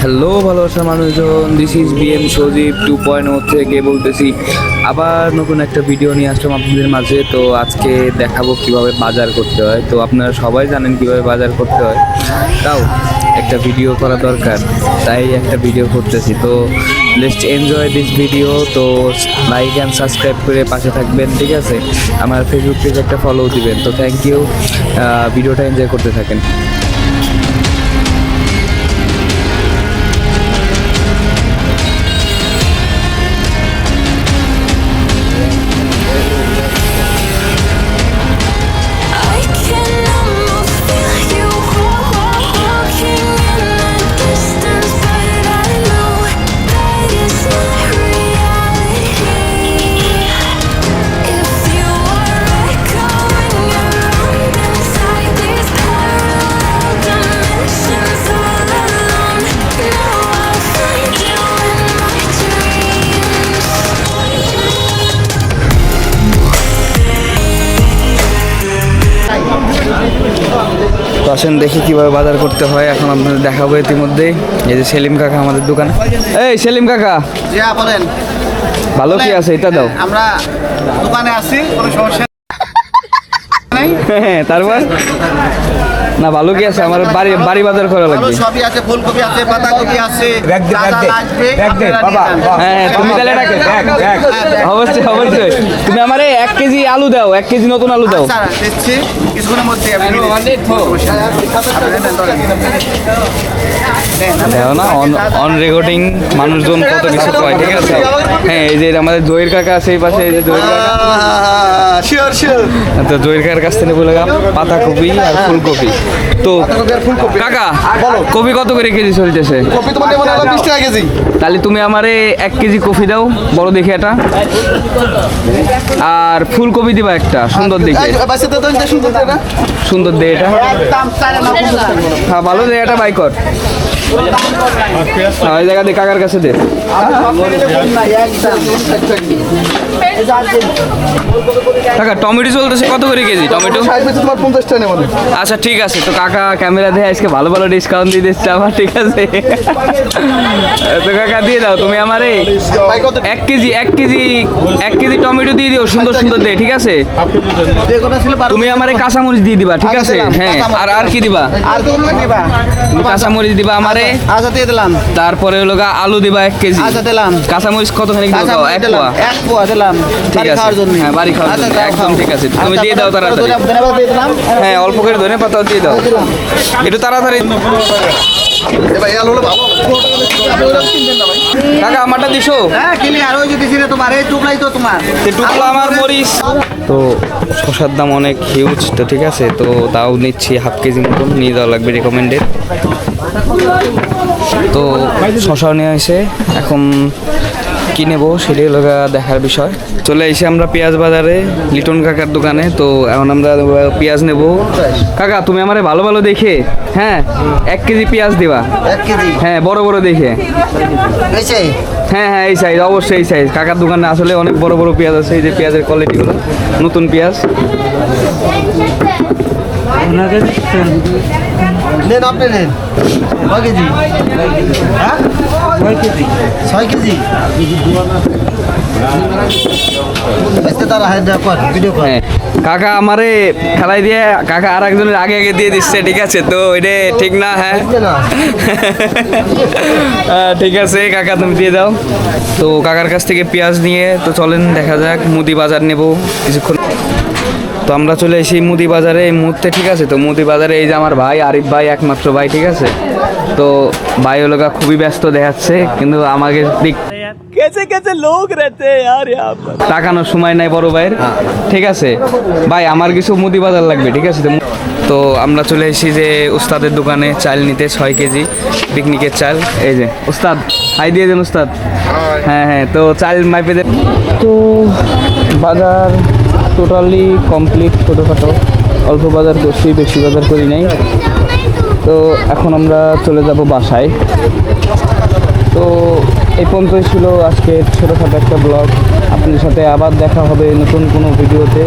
Hello ভালোবাসার মানুষজন, this is BM সজীব 2.0 থেকে বলতেছি। আবার নতুন একটা ভিডিও নিয়ে আসলাম আপনাদের মাঝে। তো আজকে দেখাবো কিভাবে বাজার করতে হয়। তো আপনারা সবাই জানেন কিভাবে বাজার করতে হয়, তাও একটা ভিডিও করা দরকার, তাই একটা ভিডিও করতেছি। তো লেটস এনজয় দিস ভিডিও। তো লাইক অ্যান্ড সাবস্ক্রাইব করে পাশে থাকবেন, ঠিক আছে? আমার ফেসবুক পেজ একটা ফলো দিবেন। তো থ্যাংক ইউ, ভিডিওটা এনজয় করতে থাকেন। তো আসেন দেখি কিভাবে বাজার করতে হয়। এখন আপনাদের দেখাবো। ইতিমধ্যেই এই যে সেলিম কাকা আমাদের দোকানে। এই সেলিম কাকা, বলেন ভালো কি আছে এটা দাও। আমরা দোকানে আছি, কোনো সমস্যা নাই। হ্যাঁ, তারপর না ভালো কি আছে, আমার বাড়ি বাজার করা ভালো লাগবে। সবই আছে, ফুলকপি আছে, পাতাকপি আছে, হ্যাঁ তুমি তাহলে এটাকে অবশ্যই অবশ্যই তুমি আমারে 1 কেজি আলু দাও, 1 কেজি নতুন আলু দাও। দিচ্ছি কিছুক্ষণের মধ্যে। দেখো না, অন রেকর্ডিং মানুষজন কত কিছু কয়, ঠিক আছে? হ্যাঁ, এই যে আমাদের জহির কাকা আছে এই পাশে, এই যে জহির কাকা। Sure sure. তো জহির কাকার কাছ থেকে বলে পাতাকপি আর ফুলকপি। তো কাকা কপি কত করে কেজি চলতেছে? কপি তোমার কেমন হলো? 20 টাকা কেজি। তাহলে তুমি আমারে 1 কেজি কফি দাও, বড় দেখে এটা। আর ফুলকপি দিবা একটা সুন্দর দেখে, সুন্দর দে এটা। হ্যাঁ ভালো দে, এটা বাই কর। হ্যাঁ ওই জায়গা দে, কাকার কাছে দে। কাকা টমেটো চলতেছে কত করে কেজি? টমেটো 50 টাকা নেব। আচ্ছা ঠিক আছে। তো কাকা ক্যামেরা দিয়ে আজকে ভালো ভালো ডিসকাউন্ট দিয়ে দিচ্ছে আমার, ঠিক আছে? তো কাকা দিয়ে দাও তুমি আমারে 1 কেজি টমেটো দিয়ে দিও, সুন্দর সুন্দর দে, ঠিক আছে? তুমি আমারে কাঁচামরিচ দিয়ে দিবা, ঠিক আছে? হ্যাঁ, আর কি দিবা? আর তো দিবা, তুমি কাঁচামরিচ দিবা আমারে। আচ্ছা দিয়ে দিলাম। তারপরে হলো আলু দিবা 1 কেজি। আচ্ছা দিলাম। কাঁচামরিচ কতখানি দিবা? 1 পোয়া। 1 পোয়া দিলাম। ঠিক আছে, হ্যাঁ বাড়ি খাওয়ার জন্য একদম ঠিক আছে। তুমি দিয়ে দাও তাড়াতাড়ি। হ্যাঁ অল্প করে ধনে পাতাও দিয়ে দাও, একটু তাড়াতাড়ি। কাকা আমারটা দিছো? হ্যাঁ কিনে আর ওই যে দিছি রে তোমার, এই টুকলাই তো তোমার। টুকলা আমার মরিচ। তো শসার দাম অনেক হিউজ, তো ঠিক আছে। তো তাও নিচ্ছি হাফ কেজি মতন, নিয়ে যাওয়া লাগবে রেকমেন্ডেড। তো শসাও নিয়ে এসে এখন কি নেবো সেটাই হলো দেখার বিষয়। চলে এসে আমরা পেঁয়াজ বাজারে লিটন কাকার দোকানে। তো এখন আমরা পেঁয়াজ নেব। কাকা তুমি আমারে ভালো ভালো দেখে, হ্যাঁ 1 কেজি পেঁয়াজ দিবা। 1 কেজি? হ্যাঁ বড় বড় দেখে। হ্যাঁ হ্যাঁ এই সাইজ, অবশ্যই এই সাইজ। কাকার দোকানে আসলে অনেক বড় বড় পেঁয়াজ আছে। এই যে পেঁয়াজের কোয়ালিটিগুলো, নতুন পেঁয়াজ। নেন আপনি নেন। 6 কেজি? হ্যাঁ 6 কেজি। 6 কেজি হ্যাঁ কাকা আমারে খেলাই দিয়ে কাকা আর একজনের আগে আগে দিয়ে দিচ্ছে, ঠিক আছে? তো এটা ঠিক না? হ্যাঁ ঠিক আছে কাকা তুমি দিয়ে দাও। তো কাকার কাছ থেকে পেঁয়াজ নিয়ে তো চলেন দেখা যাক মুদি বাজার নেব কিছুক্ষণ। তো আমরা চলে এসেছি মুদি বাজারে এই মুহূর্তে, ঠিক আছে? তো মুদি বাজারে এই যে আমার ভাই আরিফ ভাই, একমাত্র ভাই, ঠিক আছে? তো ভাই হলো খুবই ব্যস্ত দেখাচ্ছে, কিন্তু আমাকে कैसे कैसे लोग रहते हैं यार यहाँ पर। তাকানোর সময় নাই বড় ভাইয়ের, ঠিক আছে? ভাই আমার কিছু মুদি বাজার লাগবে, ঠিক আছে? তো আমরা চলে এসেছি যে উস্তাদের দোকানে চাল নিতে, 6 কেজি পিকনিকের চাল। এই যে উস্তাদ, হাই দিয়ে দেন উস্তাদ। হ্যাঁ হ্যাঁ, তো চাল মাইপে দেন। তো বাজার টোটালি কমপ্লিট, ছোটোখাটো অল্প বাজার করছি, বেশি বাজার করি নাই। তো এখন আমরা চলে যাব বাসায়। তো এই পর্যন্তই ছিল আজকে ছোটোখাটো একটা ব্লগ। আপনাদের সাথে আবার দেখা হবে নতুন কোনো ভিডিওতে।